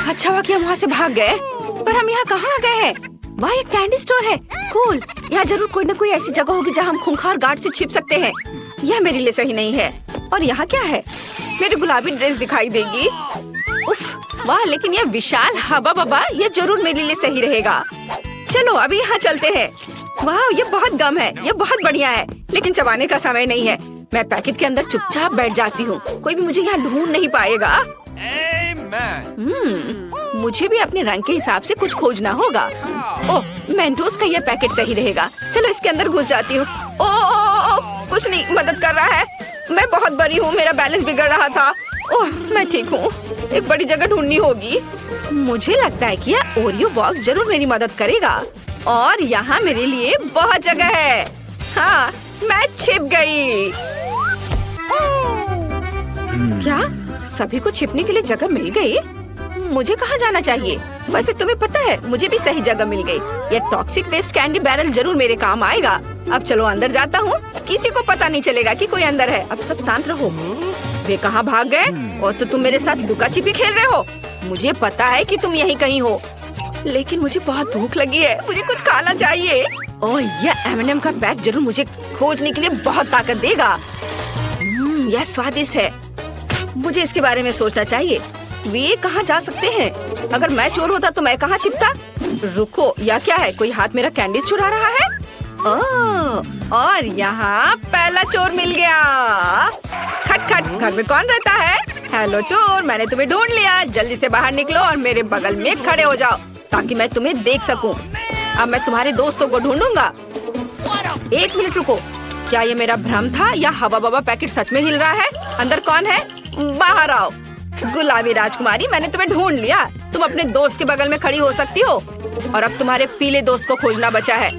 अच्छा हुआ कि हम वहाँ से भाग गए, पर हम यहाँ कहाँ आ गए हैं? वहाँ एक कैंडी स्टोर है। कूल, यहाँ जरूर कोई न कोई ऐसी जगह होगी जहाँ हम खूंखार गार्ड से छिप सकते हैं। यह मेरे लिए सही नहीं है। और यहाँ क्या है? मेरी गुलाबी ड्रेस दिखाई देगी। उफ, वाह, लेकिन यह विशाल हवा बबा, ये जरूर मेरे लिए सही रहेगा। चलो अभी यहाँ चलते हैं। वाह, ये बहुत गम है, ये बहुत बढ़िया है, लेकिन चबाने का समय नहीं है। मैं पैकेट के अंदर चुपचाप बैठ जाती हूँ, कोई भी मुझे यहाँ ढूंढ नहीं पाएगा। मुझे भी अपने रंग के हिसाब से कुछ खोजना होगा। ओह, मेंटोस का यह पैकेट सही रहेगा। चलो इसके अंदर घुस जाती हूँ। ओह, कुछ नहीं मदद कर रहा है। मैं बहुत बड़ी हूँ, मेरा बैलेंस बिगड़ रहा था। ओह, मैं ठीक हूँ। एक बड़ी जगह ढूंढनी होगी। मुझे लगता है कि यह ओरियो बॉक्स जरूर मेरी मदद करेगा। और यहाँ मेरे लिए बहुत जगह है। हाँ, मैं छिप गई। क्या सभी को छिपने के लिए जगह मिल गई? मुझे कहाँ जाना चाहिए? वैसे तुम्हें पता है, मुझे भी सही जगह मिल गई। ये टॉक्सिक वेस्ट कैंडी बैरल जरूर मेरे काम आएगा। अब चलो अंदर जाता हूँ, किसी को पता नहीं चलेगा कि कोई अंदर है। अब सब शांत रहो। वे कहाँ भाग गए? और तो तुम मेरे साथ लुका छिपी खेल रहे हो। मुझे पता है कि तुम यहीं कहीं हो, लेकिन मुझे बहुत भूख लगी है, मुझे कुछ खाना चाहिए। ओह, यह M&M का पैक जरूर मुझे खोजने के लिए बहुत ताकत देगा। यह स्वादिष्ट है, मुझे इसके बारे में सोचना चाहिए। वे कहाँ जा सकते हैं? अगर मैं चोर होता तो मैं कहाँ छिपता? रुको, या क्या है? कोई हाथ मेरा कैंडीज चुरा रहा है? ओह, और यहाँ पहला चोर मिल गया। खट खट, घर में कौन रहता है? हेलो चोर, मैंने तुम्हें ढूंढ लिया। जल्दी से बाहर निकलो और मेरे बगल में खड़े हो जाओ ताकि मैं तुम्हें देख सकूं। अब मैं तुम्हारे दोस्तों को ढूंढूंगा। एक मिनट रुको, क्या ये मेरा भ्रम था या हवा बबा पैकेट सच में हिल रहा है? अंदर कौन है? बाहर आओ। गुलाबी राजकुमारी, मैंने तुम्हें ढूंढ लिया। तुम अपने दोस्त के बगल में खड़ी हो सकती हो और अब तुम्हारे पीले दोस्त को खोजना बचा है।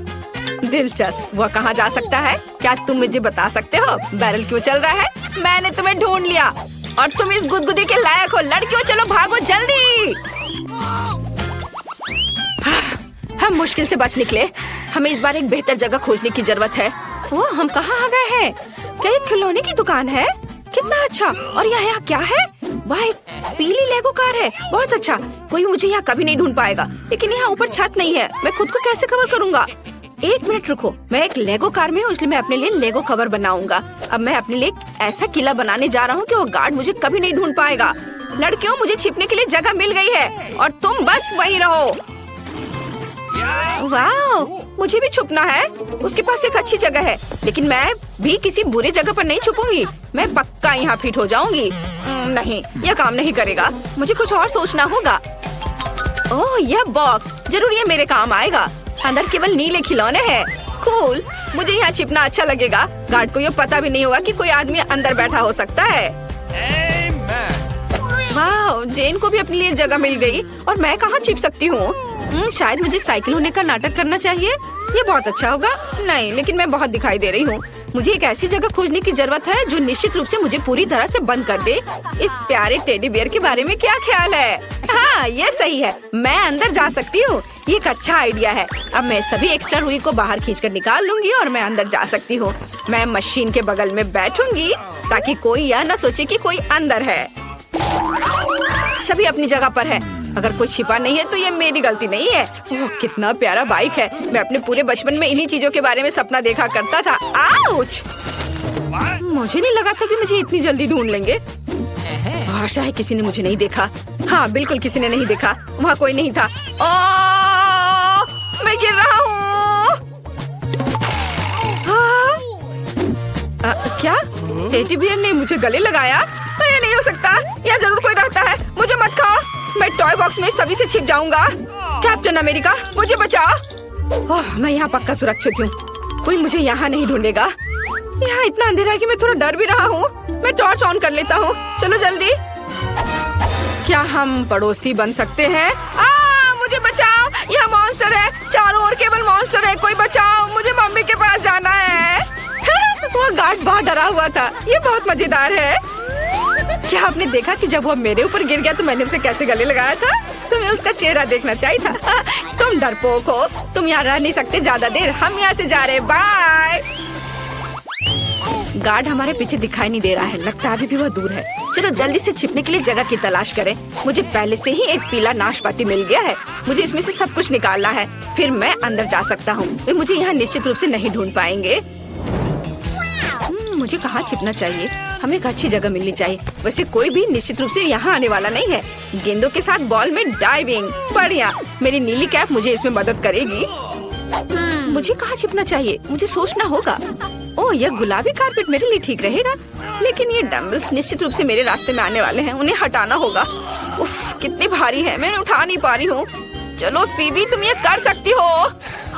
दिलचस्प, वह कहाँ जा सकता है? क्या तुम मुझे बता सकते हो? बैरल क्यों चल रहा है? मैंने तुम्हें ढूंढ लिया और तुम इस गुदगुदी के लायक हो। लड़कियों चलो भागो जल्दी। हम मुश्किल से बच निकले। हमें इस बार एक बेहतर जगह खोजने की जरूरत है। वो हम कहाँ आ गए हैं? क्या ये खिलौने की दुकान है? कितना अच्छा। और यहाँ क्या है? वह एक पीली लेगो कार है। बहुत अच्छा, कोई मुझे यहाँ कभी नहीं ढूंढ पाएगा। लेकिन यहाँ ऊपर छत नहीं है, मैं खुद को कैसे कवर करूँगा? एक मिनट रुको, मैं एक लेगो कार में हूँ, इसलिए मैं अपने लिए लेगो कवर बनाऊंगा। अब मैं अपने लिए ऐसा किला बनाने जा रहा हूँ कि वो गार्ड मुझे कभी नहीं ढूंढ पाएगा। लड़कियों, मुझे छिपने के लिए जगह मिल गई है और तुम बस वहीं रहो। वाह, मुझे भी छुपना है। उसके पास एक अच्छी जगह है, लेकिन मैं भी किसी बुरे जगह पर नहीं छुपूंगी। मैं पक्का यहाँ फिट हो जाऊंगी। नहीं, यह काम नहीं करेगा। मुझे कुछ और सोचना होगा। ओह, यह बॉक्स जरूर ये मेरे काम आएगा। अंदर केवल नीले खिलौने हैं। कूल, मुझे यहाँ छिपना अच्छा लगेगा। गार्ड को ये पता भी नहीं होगा कि कोई आदमी अंदर बैठा हो सकता है। वाह, जेन को भी अपने लिए जगह मिल गई और मैं कहाँ छिप सकती हूँ? शायद मुझे साइकिल होने का नाटक करना चाहिए। ये बहुत अच्छा होगा। नहीं, लेकिन मैं बहुत दिखाई दे रही हूँ। मुझे एक ऐसी जगह खोजने की जरूरत है जो निश्चित रूप से मुझे पूरी तरह से बंद कर दे। इस प्यारे टेडी बियर के बारे में क्या ख्याल है? हाँ, ये सही है, मैं अंदर जा सकती हूँ। ये एक अच्छा आइडिया है। अब मैं सभी एक्स्ट्रा रुई को बाहर खींचकर निकाल लूंगी और मैं अंदर जा सकती हूँ। मैं मशीन के बगल में बैठूंगी ताकि कोई यह न सोचे कि कोई अंदर है। सभी अपनी जगह पर है। अगर कोई छिपा नहीं है तो ये मेरी गलती नहीं है। ओह, कितना प्यारा बाइक है। मैं अपने पूरे बचपन में इन्हीं चीजों के बारे में सपना देखा करता था। आउच! मुझे नहीं लगा था कि मुझे इतनी जल्दी ढूंढ लेंगे। आशा है किसी ने मुझे नहीं देखा। हाँ, बिल्कुल किसी ने नहीं देखा। वहाँ कोई नहीं था। मैं गिर रहा हूँ। क्या टेडी बियर ने मुझे गले लगाया? ये नहीं हो सकता। यहाँ जरूर कोई रहता है। मुझे मत खाओ। मैं टॉय बॉक्स में सभी से छिप जाऊंगा। कैप्टन अमेरिका, मुझे बचाओ। ओह, मैं यहाँ पक्का सुरक्षित हूँ। कोई मुझे यहाँ नहीं ढूंढेगा। यहाँ इतना अंधेरा है कि मैं थोड़ा डर भी रहा हूँ। मैं टॉर्च ऑन कर लेता हूँ। चलो जल्दी। क्या हम पड़ोसी बन सकते हैं? मुझे बचाओ, यहाँ मॉन्स्टर है। चारों ओर केवल मॉन्स्टर है। कोई बचाओ, मुझे मम्मी के पास जाना है। वो गार्ड बहुत डरा हुआ था। ये बहुत मजेदार है। क्या आपने देखा कि जब वो मेरे ऊपर गिर गया तो मैंने उसे कैसे गले लगाया था? तुम्हें उसका चेहरा देखना चाहिए था। तुम डरपोक हो। तुम यहाँ रह नहीं सकते ज्यादा देर। हम यहाँ से जा रहे। बाय। गार्ड हमारे पीछे दिखाई नहीं दे रहा है, लगता है अभी भी वह दूर है। चलो जल्दी से छिपने के लिए जगह की तलाश करें। मुझे पहले से ही एक पीला नाशपाती मिल गया है, मुझे इसमें से सब कुछ निकालना है, फिर मैं अंदर जा सकता हूँ। वे मुझे यहाँ निश्चित रूप से नहीं ढूंढ पाएंगे। मुझे कहाँ छिपना चाहिए? हमें एक अच्छी जगह मिलनी चाहिए। वैसे कोई भी निश्चित रूप से यहाँ आने वाला नहीं है। गेंदों के साथ बॉल में डाइविंग, बढ़िया। मेरी नीली कैप मुझे इसमें मदद करेगी। मुझे कहाँ छिपना चाहिए? मुझे सोचना होगा। ओह, यह गुलाबी कारपेट मेरे लिए ठीक रहेगा, लेकिन ये डम्बल्स निश्चित रूप से मेरे रास्ते में आने वाले हैं, उन्हें हटाना होगा। उफ, कितनी भारी है, मैं उठा नहीं पा रही हूँ। चलो फीबी, तुम ये कर सकती हो।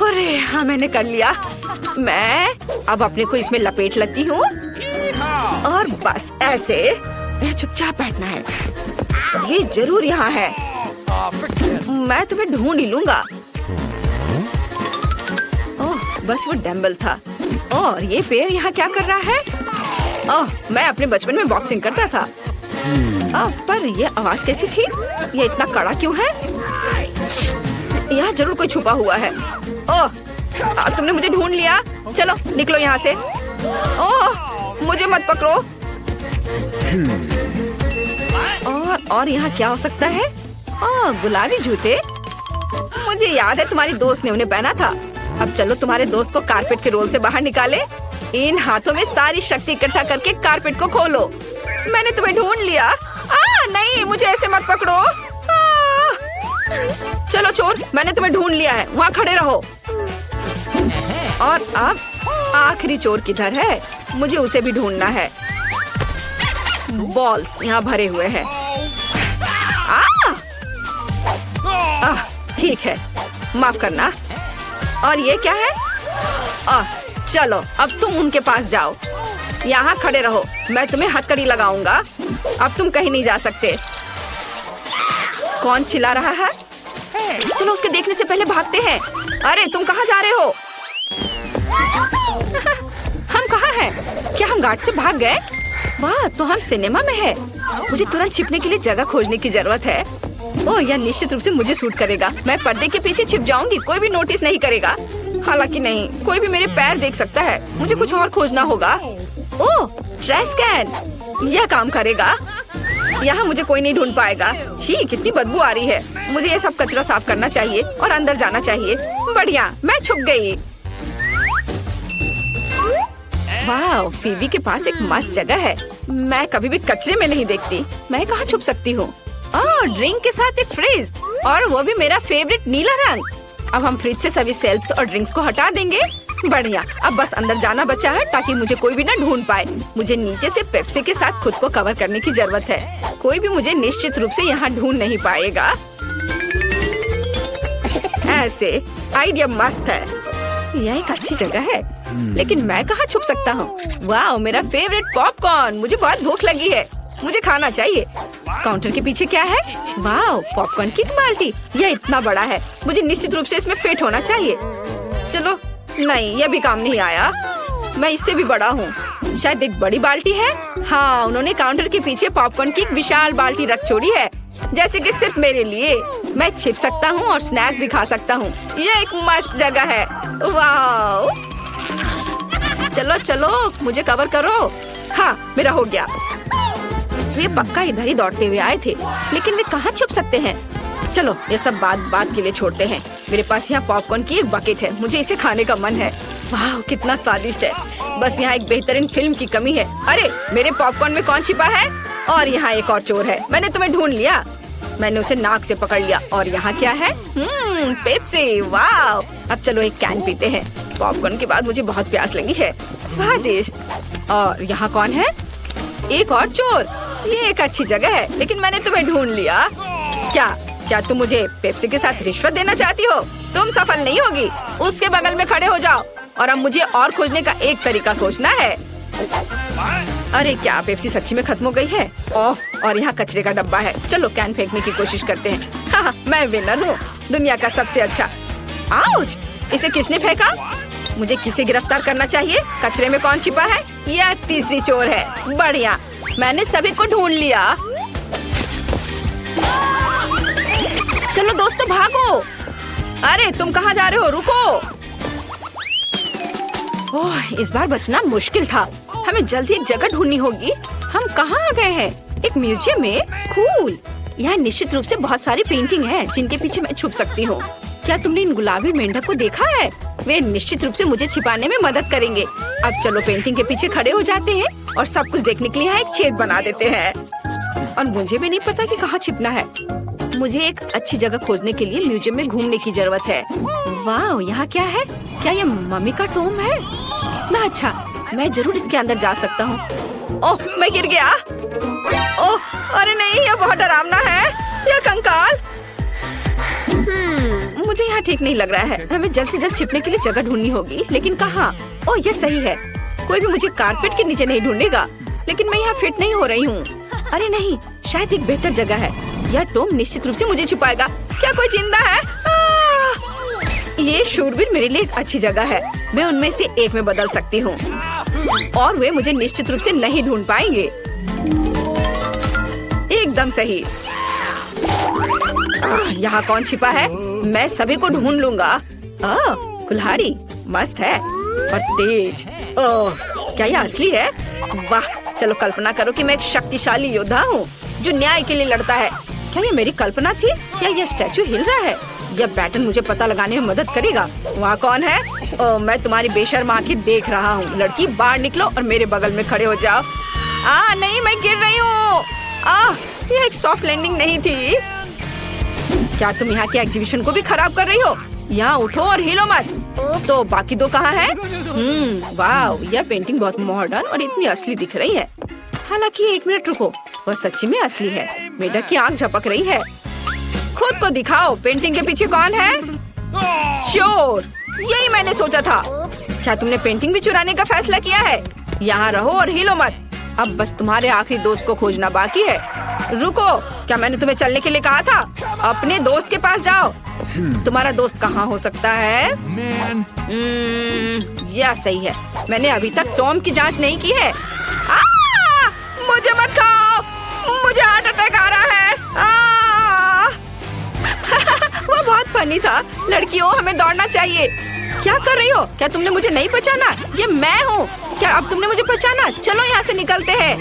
अरे हाँ, मैंने कर लिया। मैं अब अपने को इसमें लपेट लेती हूँ और बस ऐसे चुपचाप बैठना है। ये जरूर यहाँ है, मैं तुम्हें ढूंढ ही लूंगा। ओह, बस वो डम्बल था। और ये पैर यहाँ क्या कर रहा है? ओह, मैं अपने बचपन में बॉक्सिंग करता था। पर ये आवाज कैसी थी? ये इतना कड़ा क्यों है? यहाँ जरूर कोई छुपा हुआ है। ओह, तुमने मुझे ढूंढ लिया। चलो निकलो यहाँ से। ओह, मुझे मत पकड़ो। और यहाँ क्या हो सकता है? ओह, गुलाबी जूते। मुझे याद है तुम्हारी दोस्त ने उन्हें पहना था। अब चलो तुम्हारे दोस्त को कारपेट के रोल से बाहर निकाले। इन हाथों में सारी शक्ति इकट्ठा करके कारपेट को खोलो। मैंने तुम्हें ढूंढ लिया। नहीं, मुझे ऐसे मत पकड़ो। चलो चोर, मैंने तुम्हें ढूंढ लिया है, वहाँ खड़े रहो। और अब आखिरी चोर किधर है? मुझे उसे भी ढूंढना है। बॉल्स यहाँ भरे हुए हैं। ठीक है, माफ करना। और ये क्या है? चलो अब तुम उनके पास जाओ, यहाँ खड़े रहो, मैं तुम्हें हथकड़ी लगाऊंगा। अब तुम कहीं नहीं जा सकते। कौन चिल्ला रहा है? चलो उसके देखने से पहले भागते हैं। अरे तुम कहाँ जा रहे हो? हम कहाँ हैं? क्या हम गार्ड से भाग गए? वाह, तो हम सिनेमा में हैं। मुझे तुरंत छिपने के लिए जगह खोजने की जरूरत है। ओह, यह निश्चित रूप से मुझे सूट करेगा। मैं पर्दे के पीछे छिप जाऊंगी, कोई भी नोटिस नहीं करेगा। हालांकि नहीं, कोई भी मेरे पैर देख सकता है। मुझे कुछ और खोजना होगा। ओह, ट्रैश कैन, यह काम करेगा। यहाँ मुझे कोई नहीं ढूंढ पाएगा। छी, कितनी बदबू आ रही है। मुझे ये सब कचरा साफ करना चाहिए और अंदर जाना चाहिए। बढ़िया, मैं छुप गई। वाह, फीबी के पास एक मस्त जगह है। मैं कभी भी कचरे में नहीं देखती। मैं कहाँ छुप सकती हूँ? ड्रिंक के साथ एक फ्रिज, और वो भी मेरा फेवरेट नीला रंग। अब हम फ्रिज से सभी सेल्फ्स और ड्रिंक्स को हटा देंगे। बढ़िया, अब बस अंदर जाना बचा है ताकि मुझे कोई भी ना ढूंढ पाए। मुझे नीचे से पेप्सी के साथ खुद को कवर करने की जरूरत है। कोई भी मुझे निश्चित रूप से यहाँ ढूंढ नहीं पाएगा। ऐसे आइडिया मस्त है। यह एक अच्छी जगह है, लेकिन मैं कहाँ छुप सकता हूँ? वाह, मेरा फेवरेट पॉपकॉर्न। मुझे बहुत भूख लगी है, मुझे खाना चाहिए। काउंटर के पीछे क्या है? वाह, पॉपकॉर्न की बाल्टी। यह इतना बड़ा है, मुझे निश्चित रूप से इसमें फिट होना चाहिए। चलो, नहीं, यह भी काम नहीं आया। मैं इससे भी बड़ा हूँ। शायद एक बड़ी बाल्टी है। हाँ, उन्होंने काउंटर के पीछे पॉपकॉर्न की एक विशाल बाल्टी रख छोड़ी है, जैसे कि सिर्फ मेरे लिए। मैं छिप सकता हूँ और स्नैक भी खा सकता हूँ। यह एक मस्त जगह है। वाह, चलो चलो, मुझे कवर करो। हाँ, मेरा हो गया। वे पक्का इधर ही दौड़ते हुए आए थे, लेकिन वे कहाँ छुप सकते हैं? चलो, ये सब बात के लिए छोड़ते हैं। मेरे पास यहाँ पॉपकॉर्न की एक बकेट है, मुझे इसे खाने का मन है। वाह, कितना स्वादिष्ट है। बस यहाँ एक बेहतरीन फिल्म की कमी है। अरे, मेरे पॉपकॉर्न में कौन छिपा है? और यहाँ एक और चोर है। मैंने तुम्हें ढूंढ लिया। मैंने उसे नाक से पकड़ लिया। और यहाँ क्या है? पेप्सी। वाह, अब चलो एक कैन पीते हैं। पॉपकॉर्न के बाद मुझे बहुत प्यास लगी है। स्वादिष्ट। और यहाँ कौन है? एक और चोर। ये एक अच्छी जगह है, लेकिन मैंने तुम्हें ढूंढ लिया। क्या तुम मुझे पेप्सी के साथ रिश्वत देना चाहती हो? तुम सफल नहीं होगी। उसके बगल में खड़े हो जाओ। और अब मुझे और खोजने का एक तरीका सोचना है। अरे, क्या पेप्सी सच्ची में खत्म हो गई है? ओह, और यहाँ कचरे का डब्बा है। चलो कैन फेंकने की कोशिश करते हैं। हाँ, मैं विनर हूँ, दुनिया का सबसे अच्छा। आउच! इसे किसने फेंका? मुझे किसे गिरफ्तार करना चाहिए? कचरे में कौन छिपा है? यह तीसरी चोर है। बढ़िया, मैंने सभी को ढूंढ लिया। चलो दोस्तों, भागो। अरे, तुम कहाँ जा रहे हो? रुको। ओह, इस बार बचना मुश्किल था। हमें जल्दी एक जगह ढूंढनी होगी। हम कहाँ आ गए हैं? एक म्यूजियम में? कूल। यहाँ निश्चित रूप से बहुत सारी पेंटिंग हैं जिनके पीछे मैं छुप सकती हूँ। क्या तुमने इन गुलाबी मेंढक को देखा है? वे निश्चित रूप से मुझे छिपाने में मदद करेंगे। अब चलो पेंटिंग के पीछे खड़े हो जाते हैं और सब कुछ देखने के लिए यहाँ एक छेद बना देते हैं। और मुझे भी नहीं पता कि कहाँ छिपना है। मुझे एक अच्छी जगह खोजने के लिए म्यूजियम में घूमने की जरूरत है। वाह, यहाँ क्या है? क्या ये मम्मी का टॉम है? कितना अच्छा, मैं जरूर इसके अंदर जा सकता हूँ। ओह, मैं गिर गया। ओह, अरे नहीं, ये बहुत डरावना है। ये कंकाल। मुझे यहाँ ठीक नहीं लग रहा है। हमें जल्द से जल्द छिपने के लिए जगह ढूंढनी होगी, लेकिन कहाँ? ओह, ये सही है। कोई भी मुझे कारपेट के नीचे नहीं ढूंढेगा, लेकिन मैं यहाँ फिट नहीं हो रही हूँ। अरे नहीं, शायद एक बेहतर जगह है। यह टॉम निश्चित रूप से मुझे छुपाएगा। क्या कोई जिंदा है? ये शूरवीर मेरे लिए एक अच्छी जगह है। मैं उनमें से एक में बदल सकती हूँ और वे मुझे निश्चित रूप से नहीं ढूंढ पाएंगे। एकदम सही। यहाँ कौन छिपा है? मैं सभी को ढूंढ लूंगा। कुल्हाड़ी मस्त है और तेज। ओह, क्या यह असली है? वाह, चलो कल्पना करो कि मैं एक शक्तिशाली योद्धा हूँ जो न्याय के लिए लड़ता है। क्या ये मेरी कल्पना थी या यह स्टैचू हिल रहा है? यह पैटर्न मुझे पता लगाने में मदद करेगा। वहाँ कौन है? ओह, मैं तुम्हारी बेशर्म आंखें देख रहा हूँ। लड़की, बाहर निकलो और मेरे बगल में खड़े हो जाओ। नहीं, मैं गिर रही हूँ। यह एक सॉफ्ट लैंडिंग नहीं थी। क्या तुम यहाँ के एग्जीबिशन को भी खराब कर रही हो? यहाँ उठो और हिलो मत। तो बाकी दो कहाँ हैं? वाह, यह पेंटिंग बहुत मॉडर्न और इतनी असली दिख रही है। हालांकि एक मिनट रुको, वह सच्ची में असली है। मेढक की आंख झपक रही है। खुद को दिखाओ, पेंटिंग के पीछे कौन है? चोर। यही मैंने सोचा था। क्या तुमने पेंटिंग भी चुराने का फैसला किया है? यहाँ रहो और हिलो मत। अब बस तुम्हारे आखिरी दोस्त को खोजना बाकी है। रुको, क्या मैंने तुम्हें चलने के लिए कहा था? अपने दोस्त के पास जाओ। तुम्हारा दोस्त कहाँ हो सकता है? यह सही है। मैंने अभी तक टॉम की जांच नहीं की है। मुझे मत खाओ, मुझे हार्ट अटैक आ रहा है। वो बहुत फनी था। लड़कियों, हमें दौड़ना चाहिए। क्या कर रही हो? क्या तुमने मुझे नहीं पहचाना? ये मैं हूँ। क्या अब तुमने मुझे पहचाना? चलो यहाँ से निकलते हैं।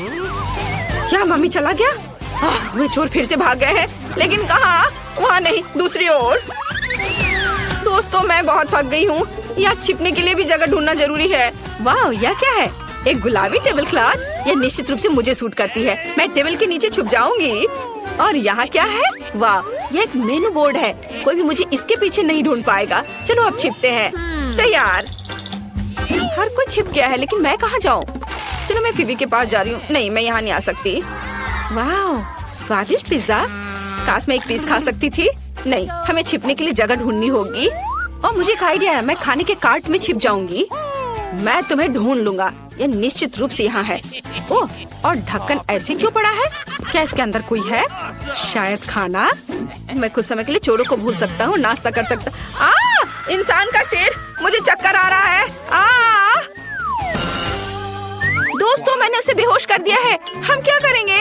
क्या मम्मी चला गया? वे चोर फिर से भाग गए हैं, लेकिन कहाँ? वहाँ नहीं, दूसरी ओर। दोस्तों, मैं बहुत थक गई हूँ। यहाँ छिपने के लिए भी जगह ढूंढना जरूरी है। वाह, यह क्या है? एक गुलाबी टेबल क्लॉथ। यह निश्चित रूप से मुझे सूट करती है। मैं टेबल के नीचे छुप जाऊंगी। और यहाँ क्या है? वाह, यह एक मेनू बोर्ड है। कोई भी मुझे इसके पीछे नहीं ढूंढ पाएगा। चलो अब छिपते हैं। तैयार। हर कोई छिप गया है, लेकिन मैं कहाँ जाऊँ? चलो मैं फीबी के पास जा रही हूँ। नहीं, मैं यहाँ नहीं आ सकती। वाह, स्वादिष्ट पिज्जा। काश मैं एक पीस खा सकती थी। नहीं, हमें छिपने के लिए जगह ढूंढनी होगी। और मुझे एक आइडिया है। मैं खाने के कार्ट में छिप जाऊंगी। मैं तुम्हें ढूंढ लूंगा। यह निश्चित रूप से यहाँ है। ओह, और ढक्कन ऐसे क्यों पड़ा है? क्या इसके अंदर कोई है? शायद खाना। मैं कुछ समय के लिए चोरों को भूल सकता हूँ, नाश्ता कर सकता। इंसान का सिर, मुझे चक्कर आ रहा है। दोस्तों, मैंने उसे बेहोश कर दिया है। हम क्या करेंगे?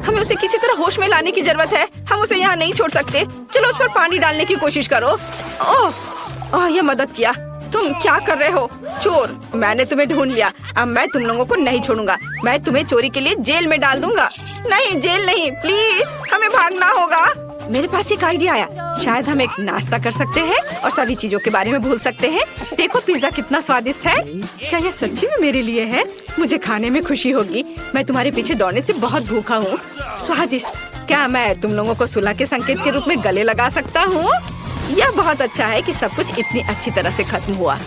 हमें उसे किसी तरह होश में लाने की जरूरत है। हम उसे यहाँ नहीं छोड़ सकते। चलो उस पर पानी डालने की कोशिश करो। ओह, यह मदद किया। तुम क्या कर रहे हो? चोर, मैंने तुम्हें ढूंढ लिया। अब मैं तुम लोगों को नहीं छोड़ूंगा। मैं तुम्हें चोरी के लिए जेल में डाल दूंगा। नहीं, जेल नहीं, प्लीज, हमें भागना होगा। मेरे पास एक आइडिया आया। शायद हम एक नाश्ता कर सकते हैं और सभी चीजों के बारे में भूल सकते हैं। देखो, पिज्जा कितना स्वादिष्ट है। क्या यह सच्ची में मेरे लिए है? मुझे खाने में खुशी होगी। मैं तुम्हारे पीछे दौड़ने से बहुत भूखा हूँ। स्वादिष्ट। क्या मैं तुम लोगों को सुलह के संकेत के रूप में गले लगा सकता हूँ? यह बहुत अच्छा है कि सब कुछ इतनी अच्छी तरह से खत्म हुआ।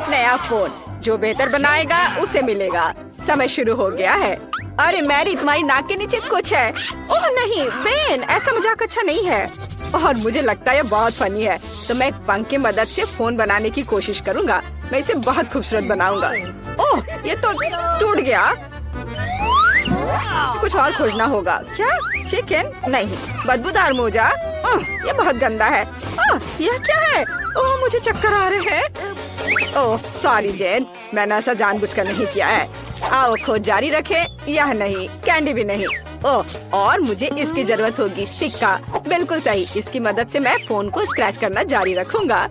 नया फोन जो बेहतर बनाएगा उसे मिलेगा। समय शुरू हो गया है। अरे मैरी, तुम्हारी नाक के नीचे कुछ है। ओह नहीं बेन, ऐसा मजाक अच्छा नहीं है। और मुझे लगता है ये बहुत फनी है। तो मैं एक पंख की मदद से फोन बनाने की कोशिश करूंगा। मैं इसे बहुत खूबसूरत बनाऊंगा। ओह, ये तो टूट गया। कुछ और खोजना होगा। क्या चिकन? नहीं, बदबूदार मोजा। ये बहुत गंदा है। यह क्या है? ओह, मुझे चक्कर आ रहे हैं। ओह सॉरी जेन, मैंने ऐसा जानबूझकर नहीं किया है। आओ खोज जारी रखे। यह नहीं, कैंडी भी नहीं। ओह, और मुझे इसकी जरूरत होगी। सिक्का, बिल्कुल सही। इसकी मदद से मैं फोन को स्क्रैच करना जारी रखूंगा।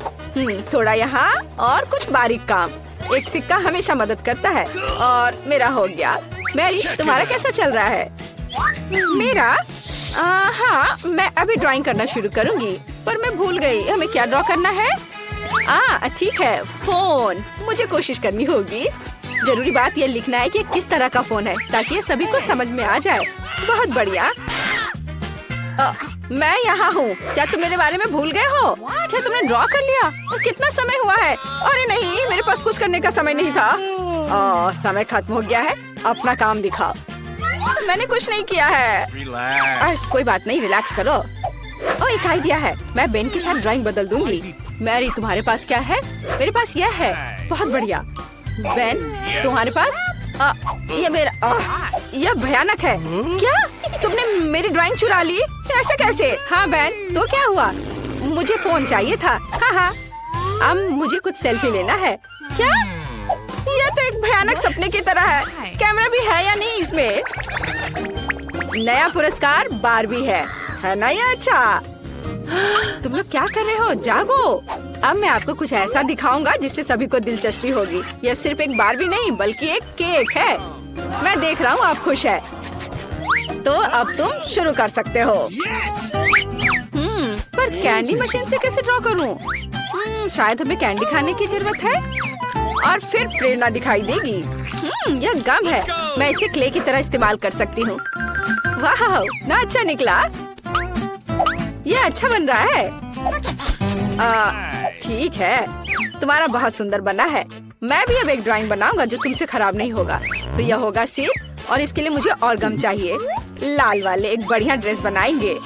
थोड़ा यहाँ और कुछ बारीक काम। एक सिक्का हमेशा मदद करता है। और मेरा हो गया। मैरी, तुम्हारा कैसा चल रहा है? मेरा हाँ, मैं अभी ड्राइंग करना शुरू करूंगी, पर मैं भूल गई हमें क्या ड्रॉ करना है। ठीक है, फोन। मुझे कोशिश करनी होगी। जरूरी बात ये लिखना है कि किस तरह का फोन है, ताकि ये सभी को समझ में आ जाए। बहुत बढ़िया। मैं यहाँ हूँ। क्या तुम मेरे बारे में भूल गए हो? क्या तुमने ड्रॉ कर लिया? और कितना समय हुआ है? अरे नहीं, मेरे पास कुछ करने का समय नहीं था। समय खत्म हो गया है। अपना काम दिखाओ। मैंने कुछ नहीं किया है। कोई बात नहीं, रिलैक्स करो। एक आइडिया है। मैं बेन के साथ ड्राइंग बदल दूंगी। मैरी, तुम्हारे पास क्या है? मेरे पास यह है। बहुत बढ़िया। बेन, तुम्हारे पास? ये मेरा यह भयानक है। क्या तुमने मेरी ड्राइंग चुरा ली? ऐसा कैसे? हाँ बेन, तो क्या हुआ? मुझे फोन चाहिए था। हाँ, अब मुझे कुछ सेल्फी लेना है। क्या? यह तो एक भयानक सपने की तरह है। कैमरा भी है या नहीं इसमें? नया पुरस्कार बारबी है ना? ये अच्छा। तुम लोग क्या कर रहे हो? जागो। अब मैं आपको कुछ ऐसा दिखाऊंगा जिससे सभी को दिलचस्पी होगी। यह सिर्फ एक बारबी नहीं, बल्कि एक केक है। मैं देख रहा हूँ आप खुश है, तो अब तुम शुरू कर सकते हो। पर कैंडी मशीन से कैसे ड्रॉ करूँ? शायद हमें कैंडी खाने की जरूरत है, और फिर प्रेरणा दिखाई देगी। यह गम है। मैं इसे क्ले की तरह इस्तेमाल कर सकती हूँ। वाह, ना अच्छा निकला। यह अच्छा बन रहा है। ठीक है, तुम्हारा बहुत सुंदर बना है। मैं भी अब एक ड्राइंग बनाऊंगा जो तुमसे खराब नहीं होगा। तो यह होगा सेब, और इसके लिए मुझे और गम चाहिए। लाल वाले एक बढ़िया ड्रेस बनाएंगे।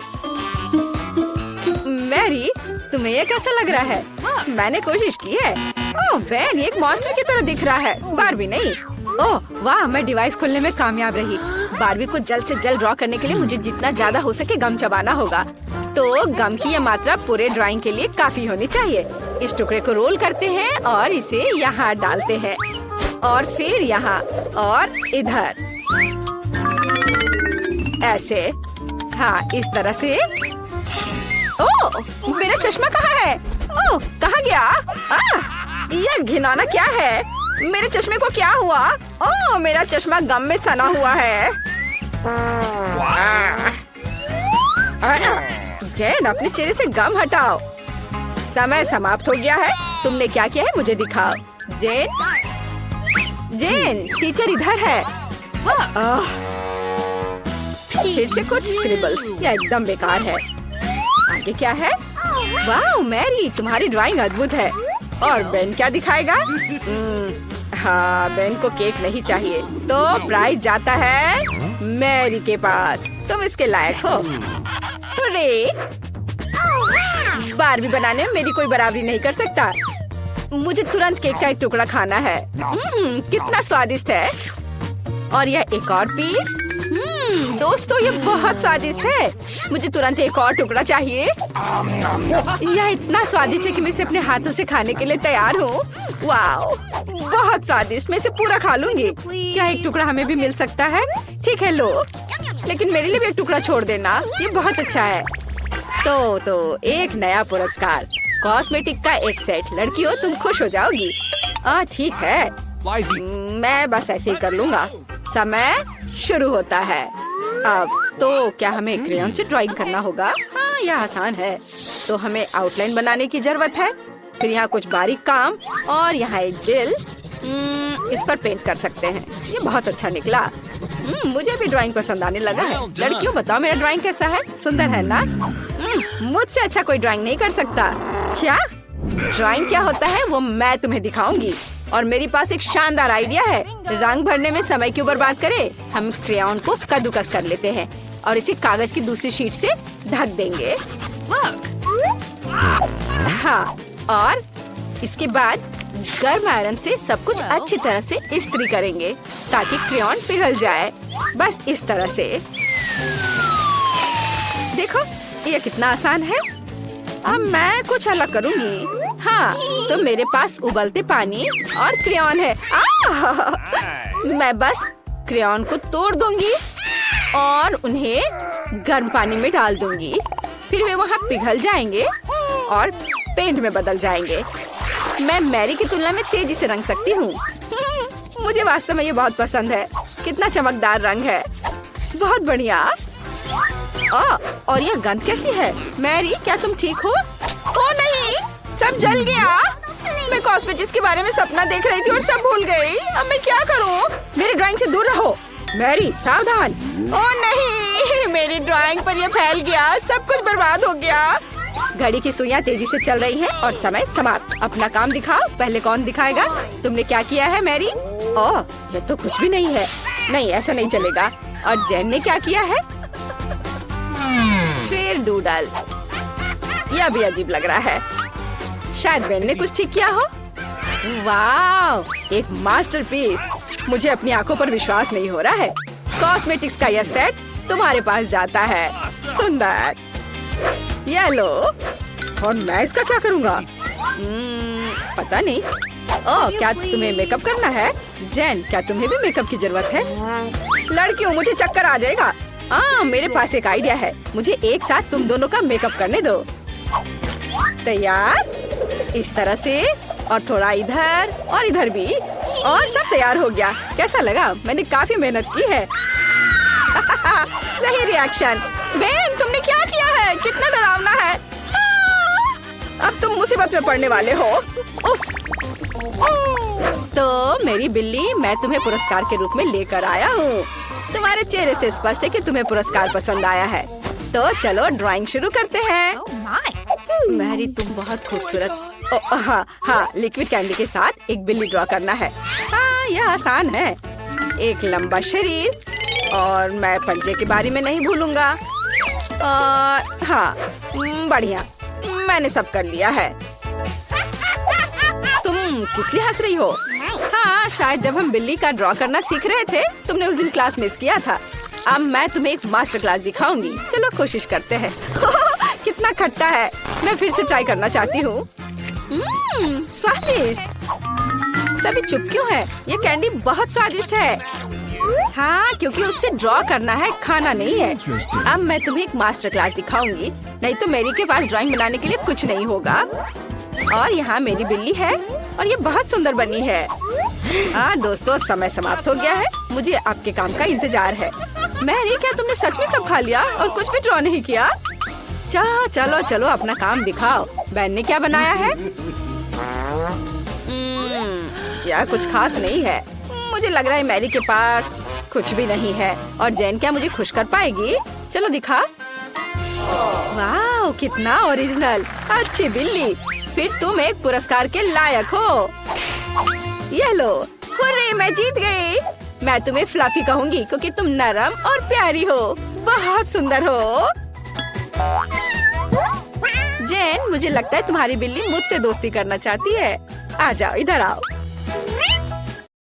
मैरी, तुम्हें ये कैसा लग रहा है? मैंने कोशिश की है। ओह बेन, ये एक मॉन्स्टर की तरह दिख रहा है, बारबी नहीं। ओह वाह, मैं डिवाइस खोलने में कामयाब रही। बारबी को जल्द से जल्द ड्रॉ करने के लिए मुझे जितना ज्यादा हो सके गम चबाना होगा। तो गम की यह मात्रा पूरे ड्राइंग के लिए काफी होनी चाहिए। इस टुकड़े को रोल करते हैं और इसे यहाँ डालते हैं, और फिर यहाँ और इधर ऐसे। हाँ, इस तरह से। ओह, मेरा चश्मा कहाँ है? ओह, कहाँ गया? यह घिनौना क्या है? मेरे चश्मे को क्या हुआ? ओह, मेरा चश्मा गम में सना हुआ है। जैन, अपने चेहरे से गम हटाओ। समय समाप्त हो गया है। तुमने क्या किया है मुझे दिखाओ। जेन, टीचर इधर है। फिर से कुछ स्क्रिबल्स। यह एकदम बेकार है। आगे क्या है? वाह मैरी, तुम्हारी ड्राइंग अद्भुत है। और बेन क्या दिखाएगा? हाँ, बेन को केक नहीं चाहिए, तो प्राइज जाता है मैरी के पास। तुम इसके लायक हो। अरे, बारबी बनाने में मेरी कोई बराबरी नहीं कर सकता। मुझे तुरंत केक का एक टुकड़ा खाना है। कितना स्वादिष्ट है। और यह एक और पीस। दोस्तों, ये बहुत स्वादिष्ट है। मुझे तुरंत एक और टुकड़ा चाहिए। यह इतना स्वादिष्ट है कि मैं इसे अपने हाथों से खाने के लिए तैयार हूँ। वाओ, बहुत स्वादिष्ट। मैं इसे पूरा खा लूंगी। क्या एक टुकड़ा हमें भी मिल सकता है? ठीक है, लो, लेकिन मेरे लिए भी एक टुकड़ा छोड़ देना। ये बहुत अच्छा है। तो एक नया पुरस्कार, कॉस्मेटिक का एक सेट। लड़कियों, तुम खुश हो जाओगी। ठीक है, मैं बस ऐसे ही कर लूंगा। समय शुरू होता है। अब तो क्या हमें क्रेयॉन से ड्राइंग करना होगा? हाँ, यह आसान है। तो हमें आउटलाइन बनाने की जरूरत है। फिर यहाँ कुछ बारीक काम, और यहाँ एक दिल। इस पर पेंट कर सकते हैं। ये बहुत अच्छा निकला। मुझे भी ड्राइंग पसंद आने लगा है। लड़कियों, बताओ मेरा ड्राइंग कैसा है? सुंदर है ना? मुझसे अच्छा कोई ड्राइंग नहीं कर सकता। क्या ड्राइंग क्या होता है वो मैं तुम्हें दिखाऊंगी। और मेरे पास एक शानदार आइडिया है। रंग भरने में समय क्यों बर्बाद करें? हम क्रेयॉन को कद्दूकस कर लेते हैं और इसे कागज की दूसरी शीट से ढक देंगे। हाँ, और इसके बाद गर्म आयरन से सब कुछ अच्छी तरह से इस्त्री करेंगे ताकि क्रेयॉन पिघल जाए। बस इस तरह से। देखो, ये कितना आसान है। अब मैं कुछ अलग करूंगी। हाँ, तो मेरे पास उबलते पानी और क्रेयॉन है। मैं बस क्रेयॉन को तोड़ दूंगी और उन्हें गर्म पानी में डाल दूंगी। फिर वे वहाँ पिघल जाएंगे और पेंट में बदल जाएंगे। मैं मैरी की तुलना में तेजी से रंग सकती हूँ। मुझे वास्तव में ये बहुत पसंद है। कितना चमकदार रंग है, बहुत बढ़िया। और यह गंध कैसी है? मैरी, क्या तुम ठीक हो? ओ नहीं, सब जल गया। मैं कॉस्मेटिक्स के बारे में सपना देख रही थी और सब भूल गई। अब मैं क्या करूं? मेरी ड्राइंग से दूर रहो। मैरी, सावधान। ओ नहीं, मेरी ड्राइंग पर यह फैल गया, सब कुछ बर्बाद हो गया। घड़ी की सुइयां तेजी से चल रही हैं और समय समाप्त। अपना काम दिखाओ। पहले कौन दिखाएगा? तुमने क्या किया है मैरी? ओह, ये तो कुछ भी नहीं है। नहीं, ऐसा नहीं चलेगा। और जेन ने क्या किया है? शेर डूडल। यह भी अजीब लग रहा है। शायद बेन ने कुछ ठीक किया हो। वाह, एक मास्टरपीस। मुझे अपनी आंखों पर विश्वास नहीं हो रहा है। कॉस्मेटिक्स का यह सेट तुम्हारे पास जाता है। सुंदर। ये लो। और मैं इसका क्या करूँगा? पता नहीं। ओह, क्या तुम्हें मेकअप करना है? जेन, क्या तुम्हें भी मेकअप की जरूरत है? लड़कियों, मुझे चक्कर आ जाएगा। मेरे पास एक आइडिया है। मुझे एक साथ तुम दोनों का मेकअप करने दो। तैयार? इस तरह से, और थोड़ा इधर और इधर भी, और सब तैयार हो गया। कैसा लगा? मैंने काफी मेहनत की है। सही रिएक्शन। बेन, तुमने क्या किया है? कितना डरावना है। अब तुम मुसीबत में पड़ने वाले हो। उफ। तो मेरी बिल्ली, मैं तुम्हें पुरस्कार के रूप में लेकर आया हूँ। तुम्हारे चेहरे से स्पष्ट है कि तुम्हें पुरस्कार पसंद आया है। तो चलो ड्राइंग शुरू करते हैं। मैरी, तुम बहुत खूबसूरत। हाँ, लिक्विड कैंडी के साथ एक बिल्ली ड्रॉ करना है। हाँ, यह आसान है। एक लंबा शरीर, और मैं पंजे के बारे में नहीं भूलूंगा। और हाँ, बढ़िया, मैंने सब कर लिया है। तुम किस लिए हंस रही हो? हाँ, शायद जब हम बिल्ली का ड्रॉ करना सीख रहे थे, तुमने उस दिन क्लास मिस किया था। अब मैं तुम्हें एक मास्टर क्लास दिखाऊंगी। चलो कोशिश करते हैं। कितना खट्टा है। मैं फिर से ट्राई करना चाहती हूँ। स्वादिष्ट। सभी चुप क्यों है? ये कैंडी बहुत स्वादिष्ट है। हाँ, क्योंकि उससे ड्रॉ करना है, खाना नहीं है। अब मैं तुम्हें एक मास्टर क्लास दिखाऊंगी, नहीं तो मेरी के पास ड्राइंग बनाने के लिए कुछ नहीं होगा। और यहाँ मेरी बिल्ली है, और ये बहुत सुंदर बनी है। हाँ दोस्तों, समय समाप्त हो गया है। मुझे आपके काम का इंतजार है। मैरी, क्या तुमने सच में सब खा लिया और कुछ भी ड्रॉ नहीं किया? चलो चलो, अपना काम दिखाओ। बेन ने क्या बनाया है? यह कुछ खास नहीं है। मुझे लग रहा है मैरी के पास कुछ भी नहीं है। और जेन क्या मुझे खुश कर पाएगी? चलो दिखा। वाह, कितना ओरिजिनल। अच्छी बिल्ली, फिर तुम एक पुरस्कार के लायक हो। ये लो। हुर्रे, मैं जीत गई। मैं तुम्हें फ्लफी कहूंगी क्योंकि तुम नरम और प्यारी हो। बहुत सुंदर हो। जेन, मुझे लगता है तुम्हारी बिल्ली मुझसे दोस्ती करना चाहती है। आ जाओ, इधर आओ।